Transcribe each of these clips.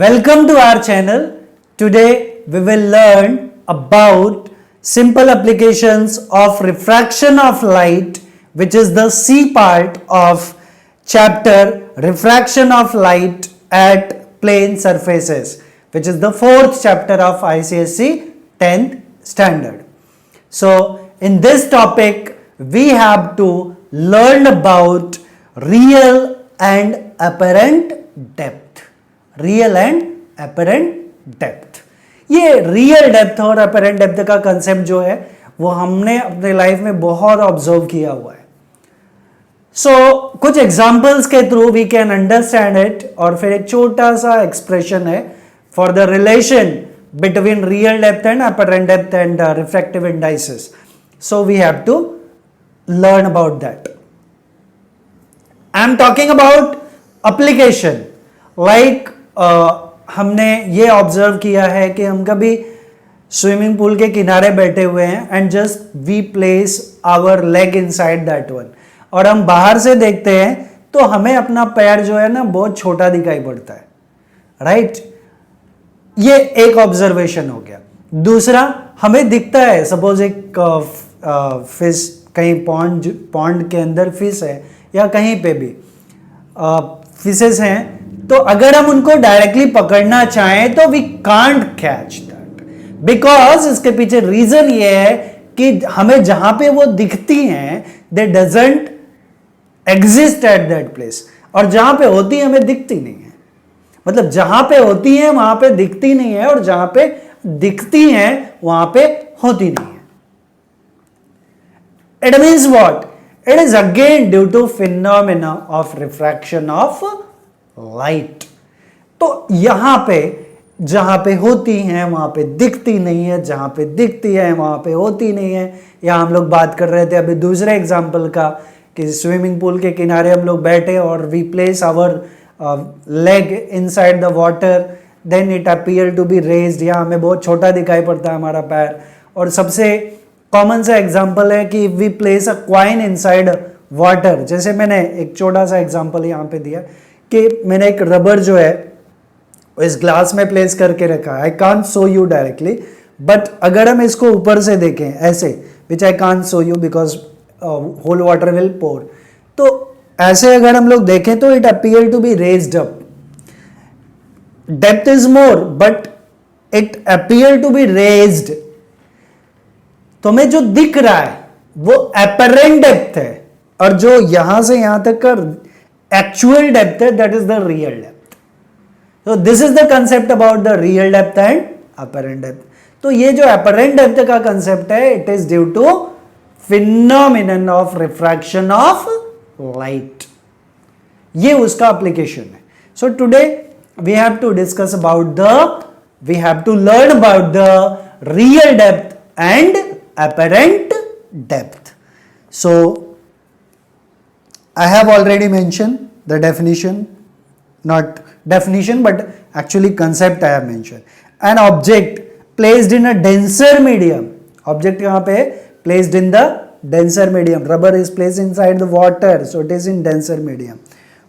Welcome to our channel. Today we will learn about simple applications of refraction of light, which is the C part of chapter Refraction of Light at Plane Surfaces, which is the fourth chapter of ICSE 10th standard. So in this topic we have to learn about real and apparent depth. Real and apparent depth. ये real depth और apparent depth का concept जो है वो हमने अपने life में बहुत ऑब्जर्व किया हुआ है। कुछ एग्जांपल्स के through we can understand it. और फिर एक छोटा सा एक्सप्रेशन है for the relation between real depth and apparent depth and refractive indices. So we have to learn about that. I am talking about application like हमने ये observe किया है कि हम कभी स्विमिंग पूल के किनारे बैठे हुए हैं and just we place our leg inside that one, और हम बाहर से देखते हैं तो हमें अपना पैर जो है ना बहुत छोटा दिखाई पड़ता है, राइट? ये एक ऑब्जर्वेशन हो गया। दूसरा, हमें दिखता है सपोज एक फिश कहीं पॉन्ड के अंदर फिश है या कहीं पे भी फिशेस हैं, तो अगर हम उनको डायरेक्टली पकड़ना चाहें तो we can't catch that, because इसके पीछे रीजन ये है कि हमें जहां पे वो दिखती हैं दे doesn't exist at that place, और जहां पे होती है हमें दिखती नहीं है। मतलब जहां पे होती है वहां पे दिखती नहीं है, और जहां पे दिखती हैं वहां पे होती नहीं है। It means what? It is again due to phenomena of refraction of light. तो यहां पे जहां पे होती हैं वहां पे दिखती नहीं है, जहां पे दिखती है वहां पे होती नहीं है। यहां हम लोग बात कर रहे थे अभी दूसरे एग्जांपल का कि स्विमिंग पूल के किनारे हम लोग बैठे और we place our leg inside the water, then it appear to be raised. यहां हमें बहुत छोटा दिखाई पड़ता है हमारा पैर। और सबसे कॉमन सा एग्जांपल है कि we place a coin inside water. जैसे मैंने एक छोटा सा एग्जांपल यहां पे दिया कि मैंने एक रबर जो है इस ग्लास में प्लेस करके रखा है। I can't show you directly, but अगर हम इसको ऊपर से देखें ऐसे, which I can't show you because whole water will pour, तो ऐसे अगर हम लोग देखें तो it appear to be raised up. Depth is more but it appear to be raised. तो हमें जो दिख रहा है वो अपेरेंट डेप्थ है, और जो यहां से यहां तक का actual depth है, that is the real depth. So this is the concept about the real depth and apparent depth. तो ये जो apparent depth का concept है, it is due to phenomenon of refraction of light. ये उसका application है. So today we have to discuss about we have to learn about the real depth and apparent depth. So I have already mentioned the definition, not definition but actually concept I have mentioned. An object placed in a denser medium. Object यहाँ पे placed in the denser medium. Rubber is placed inside the water, so it is in denser medium.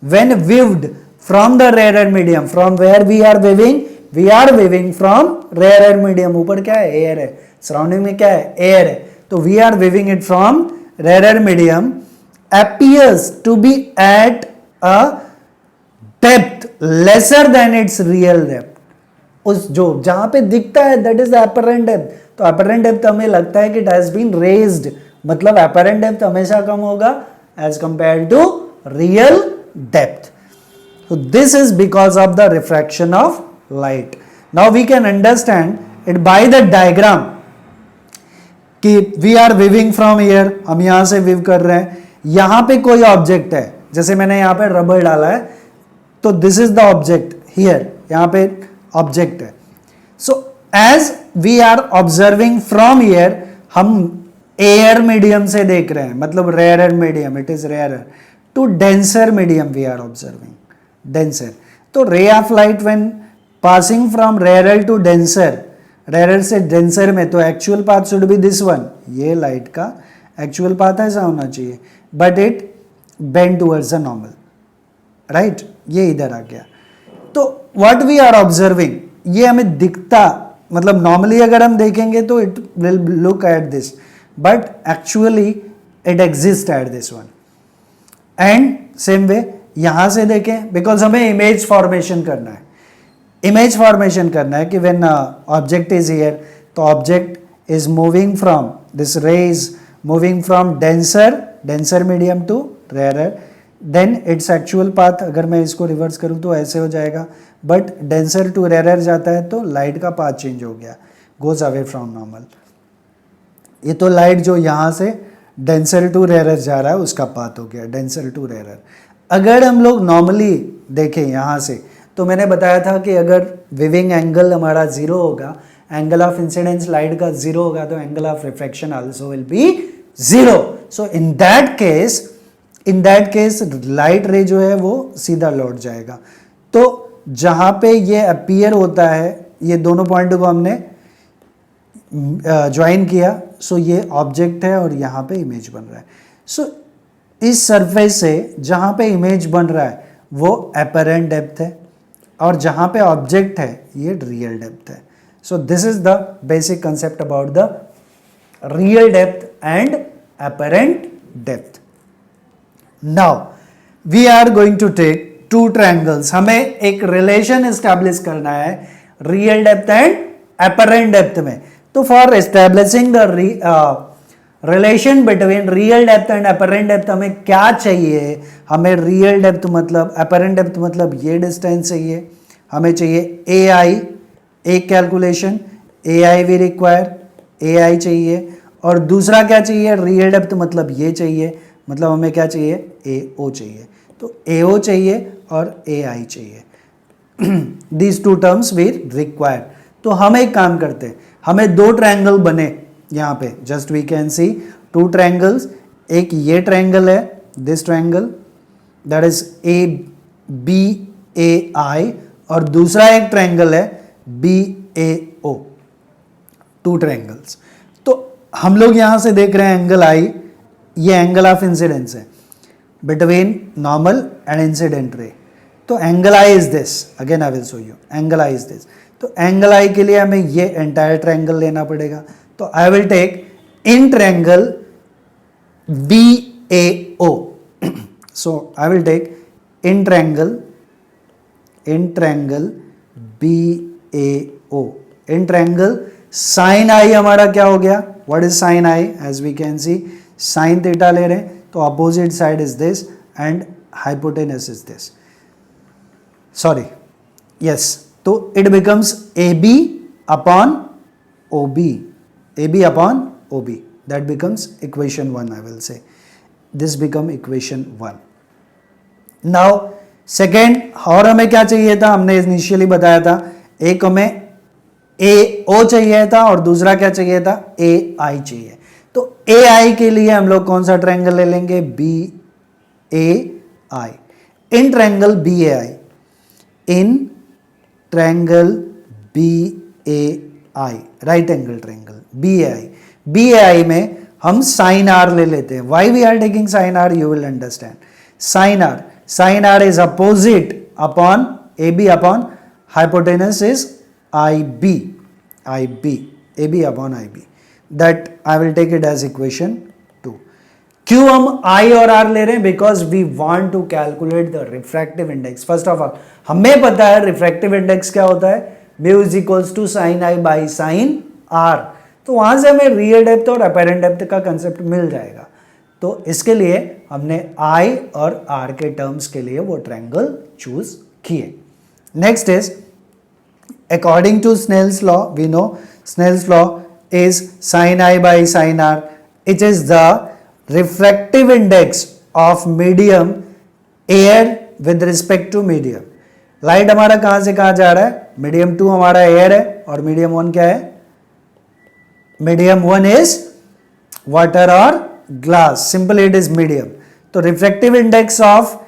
When viewed from the rarer medium, from where we are viewing? We are viewing from rarer medium. ऊपर क्या है? Air है. Surrounding में क्या है? Air है. तो we are viewing it from rarer medium. Appears to be at a depth lesser than its real depth. उस जो जहां पे दिखता है that is the apparent depth. तो apparent depth हमें लगता है कि it has been raised, मतलब apparent depth हमेशा कम होगा as compared to real depth. So this is because of the refraction of light. Now we can understand it by the diagram कि we are viewing from here. हम यहां से view कर रहे हैं, यहां पे कोई ऑब्जेक्ट है, जैसे मैंने यहां पे रबर डाला है, तो this is the object here, यहां पे ऑब्जेक्ट है। So as we are observing from here, हम एयर मीडियम से देख रहे हैं, मतलब rare medium, it is rare to denser medium we are observing denser. तो ray of light when passing from rare to denser, rare से denser में, तो actual path should be this one. ये लाइट का एक्चुअल पाथ ऐसा होना चाहिए, but it bend towards the normal, right? ये इधर आ गया। तो व्हाट वी आर ऑब्जर्विंग, ये हमें दिखता, मतलब नॉर्मली अगर हम देखेंगे तो it will look at this, but actually it exist at this one. And same way यहां से देखें, बिकॉज हमें इमेज फॉर्मेशन करना है. इमेज फॉर्मेशन करना है कि व्हेन ऑब्जेक्ट इज हियर, तो object is moving from, this ray is moving from denser medium to rarer, then its actual path, अगर मैं इसको रिवर्स करूं तो ऐसे हो जाएगा, बट डेंसर टू रेयरर जाता है तो लाइट का पाथ चेंज हो गया, गोज अवे फ्रॉम नॉर्मल. ये तो लाइट जो यहाँ से डेंसर टू रेयरर जा रहा है उसका पाथ हो गया डेंसर टू रेयरर. अगर हम लोग नॉर्मली देखें यहाँ से, तो मैंने बताया था कि अगर विविंग एंगल हमारा जीरो होगा, एंगल ऑफ इंसिडेंस लाइट का जीरो होगा, तो angle of reflection also will be zero. So in that case light रे जो है वो सीधा लौट जाएगा. तो जहां पे ये अपीयर होता है, ये दोनों पॉइंट को हमने ज्वाइन किया, सो ये ऑब्जेक्ट है और यहाँ पे इमेज बन रहा है. सो इस सरफेस से जहाँ पे इमेज बन रहा है वो एपरेंट डेप्थ है, और जहाँ पे ऑब्जेक्ट है ये रियल डेप्थ है. So this is the basic concept about the real depth and apparent depth. Now we are going to take two triangles. हमें एक रिलेशन एस्टैब्लिश करना है real depth and apparent depth में. तो for establishing the relation between real depth and apparent depth हमें क्या चाहिए, हमें रियल डेप्थ मतलब, एपरेंट डेप्थ मतलब ये डिस्टेंस चाहिए, हमें चाहिए ए आई, एक calculation A I we require, A I चाहिए, और दूसरा क्या चाहिए, रियल डेप्थ मतलब ये चाहिए, मतलब हमें क्या चाहिए, ए ओ चाहिए. तो ए ओ चाहिए और ए आई चाहिए. These two terms we require. तो हम एक काम करते हैं, हमें दो ट्रायंगल बने यहाँ पे, just we can see two triangles. एक ये ट्रायंगल है, this triangle that is A B A I, और दूसरा एक ट्रायंगल है B A O. Two triangles. तो हम लोग यहाँ से देख रहे हैं एंगल आई, ये एंगल ऑफ इंसिडेंस है between normal and incident ray. तो angle I is this, again I will show you, angle I is this. तो एंगल आई के लिए हमें ये एंटायर ट्रायंगल लेना पड़ेगा. तो I will take in triangle B A O. So I will take in triangle B A O. In triangle sine I हमारा क्या हो गया, what is sine I, as we can see sine theta ले रहे हैं, तो opposite side is this and hypotenuse is this, sorry yes. तो it becomes A B upon O B, A B upon O B, that becomes equation 1. I will say this become equation 1. Now second, और हमें क्या चाहिए था, हमने initially बताया था, एक हमें ए ओ चाहिए था और दूसरा क्या चाहिए था, ए आई चाहिए. तो ए आई के लिए हम लोग कौन सा ट्रायंगल ले लेंगे, B A I. In triangle B A I, in triangle B A I, right angle triangle B A I. B A I में हम साइन आर ले लेते हैं. Why we are taking sine R, you will understand. Sine R is opposite upon A B upon hypotenuse is I B, A B upon I B. That I will take it as equation 2. क्यों हम आई और R ले रहे हैं, because we want to calculate the refractive index. First of all हमें पता है refractive index क्या होता है, mu is equals to sine I by sine R. तो वहां से हमें रियल डेप्थ और अपेरेंट डेप्थ का कंसेप्ट मिल जाएगा. तो इसके लिए हमने आई और आर के टर्म्स के लिए वो ट्रायंगल चूज किए. Next is according to Snell's law, we know Snell's law is sin I by sin R. It is the refractive index of medium air with respect to medium. Light हमारा कहां से कहां जा रहा है, medium 2 हमारा air है और मीडियम 1 क्या है, मीडियम 1 इज वाटर और glass. Simple it is medium. तो refractive index of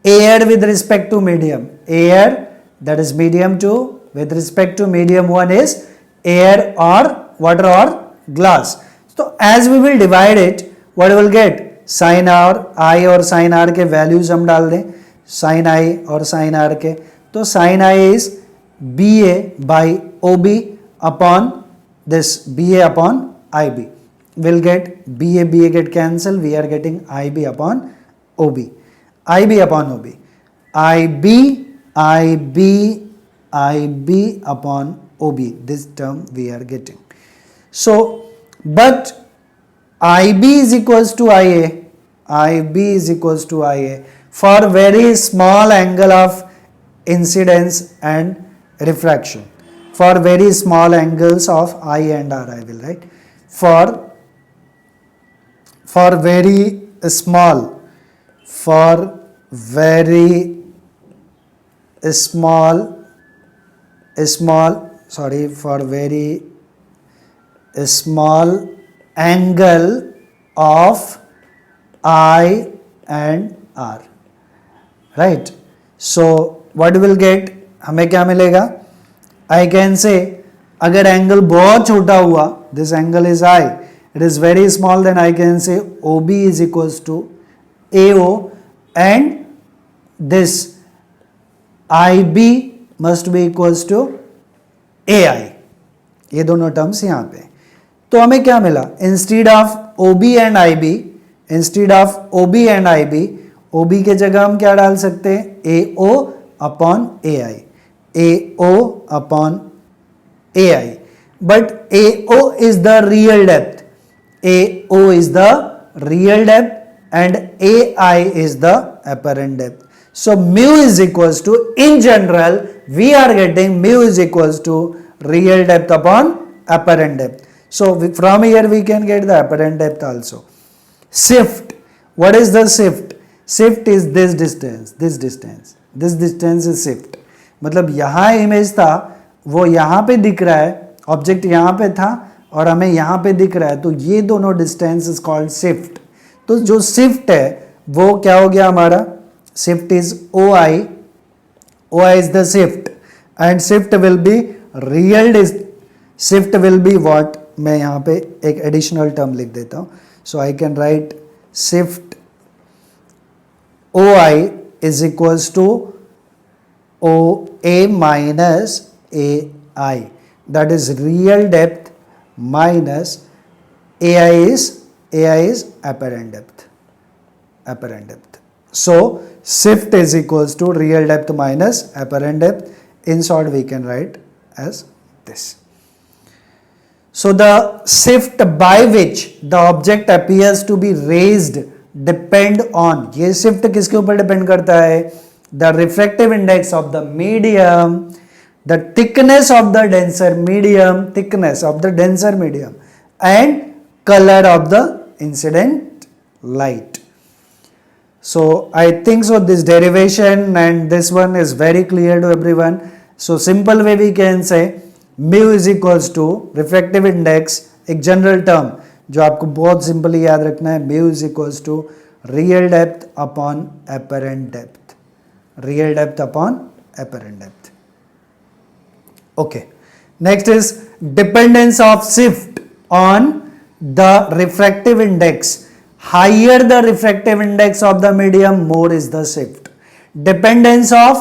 air with respect to medium, air that is medium 2 with respect to medium 1 is air और water or glass. So as we will divide it, what we will get, sin r, I और sin r के values हम डाल दें, sin I और sin r के, तो sin I is BA by OB upon this BA upon IB. We'll get BA get cancelled. We are getting IB upon OB. IB upon OB. IB upon OB. This term we are getting. So, but IB is equals to IA. IB is equals to IA for very small angle of incidence and refraction. For very small angles of I and R, I will write. For very small, for very small angle of I and R, right? So what will get, हमें क्या मिलेगा? I can say अगर angle बहुत छोटा हुआ, this angle is I, it is very small, then I can say OB is equals to AO and this IB must be equals to AI. ये दोनों terms यहाँ पे. तो हमें क्या मिला? Instead of OB and IB, instead of OB and IB, OB के जगह हम क्या डाल सकते हैं? AO upon AI, AO upon AI. But AO is the real depth, AO is the real depth and AI is the apparent depth. So mu is equals to, in general we are getting mu is equals to real depth upon apparent depth. So from here we can get the apparent depth also. Shift, what is the shift? Shift is this distance, this distance is shift. मतलब यहाँ image था, वो यहाँ पे दिख रहा है, object यहाँ पे था और हमें यहाँ पे दिख रहा है, तो ये दोनों डिस्टेंस इज कॉल्ड शिफ्ट. तो जो शिफ्ट है वो क्या हो गया हमारा? Shift is OI, OI is the shift and shift will be real shift will be what? मैं यहाँ पे एक एडिशनल टर्म लिख देता हूँ. So I can write shift OI is equals to OA minus AI, that is real depth minus AI is apparent depth. So shift is equals to real depth minus apparent depth. In short we can write as this. So the shift by which the object appears to be raised depend on, ये shift किसके ऊपर depend करता है? The refractive index of the medium, the thickness of the denser medium and color of the incident light. So I think so this derivation and this one is very clear to everyone. So simple way we can say mu is equals to refractive index, एक general term जो आपको बहुत simply याद रखना है, mu is equals to real depth upon apparent depth, real depth upon apparent depth. Okay, next is dependence of shift on the refractive index. Higher the refractive index of the medium, more is the shift. Dependence of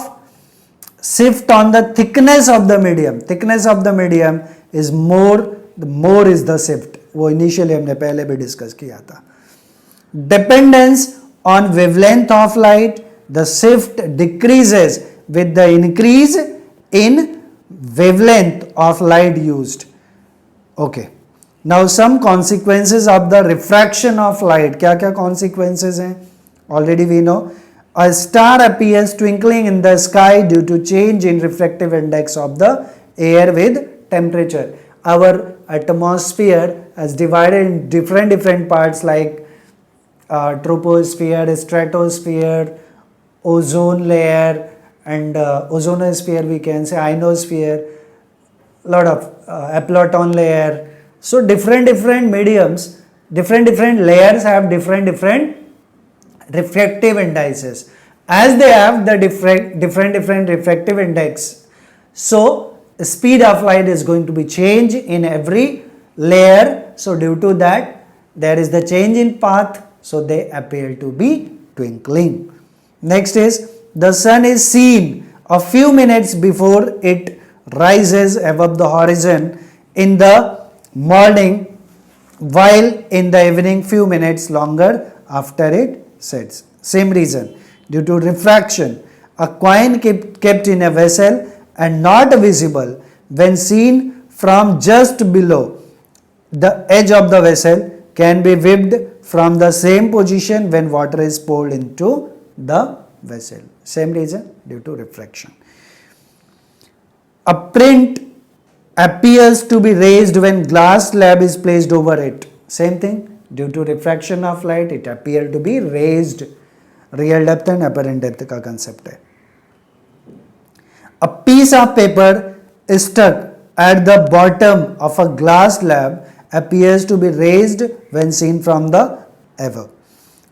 shift on the thickness of the medium, thickness of the medium is more, the more is the shift. वो initially हमने पहले भी discuss किया था. Dependence on wavelength of light, the shift decreases with the increase in wavelength of light used. Okay. Now some consequences of the refraction of light. क्या क्या consequences हैं? Already we know. A star appears twinkling in the sky due to change in refractive index of the air with temperature. Our atmosphere is divided in different parts like troposphere, stratosphere, ozone layer and ozonosphere, we can say ionosphere, lot of applaton layer. So different mediums, different layers have different refractive indices. As they have the different refractive index, so the speed of light is going to be changed in every layer. So due to that there is the change in path, so they appear to be twinkling. Next is the sun is seen a few minutes before it rises above the horizon in the morning, while in the evening few minutes longer after it sets. Same reason, due to refraction, a coin kept in a vessel and not visible when seen from just below the edge of the vessel can be whipped from the same position when water is poured into the vessel. Same reason, due to refraction. A print appears to be raised when glass slab is placed over it. Same thing, due to refraction of light, it appears to be raised. Real depth and apparent depth का concept है. A piece of paper is stuck at the bottom of a glass slab appears to be raised when seen from the above.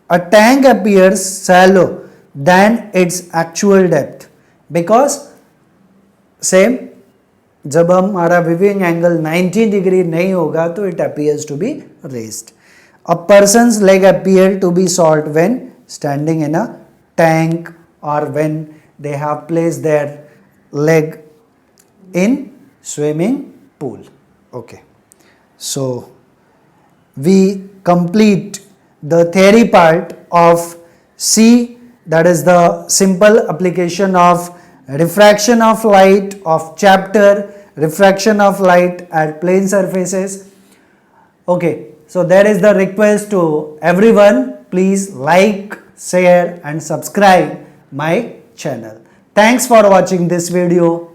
A tank appears shallow than its actual depth because same, जब हमारा viewing angle 90 degree नहीं होगा तो it appears to be raised. A person's leg appear to be short when standing in a tank or when they have placed their leg in swimming pool. Okay, so we complete the theory part of C, that is the simple application of refraction of light of chapter refraction of light at plane surfaces. Okay, so that is the request to everyone. Please like, share and subscribe my channel. Thanks for watching this video.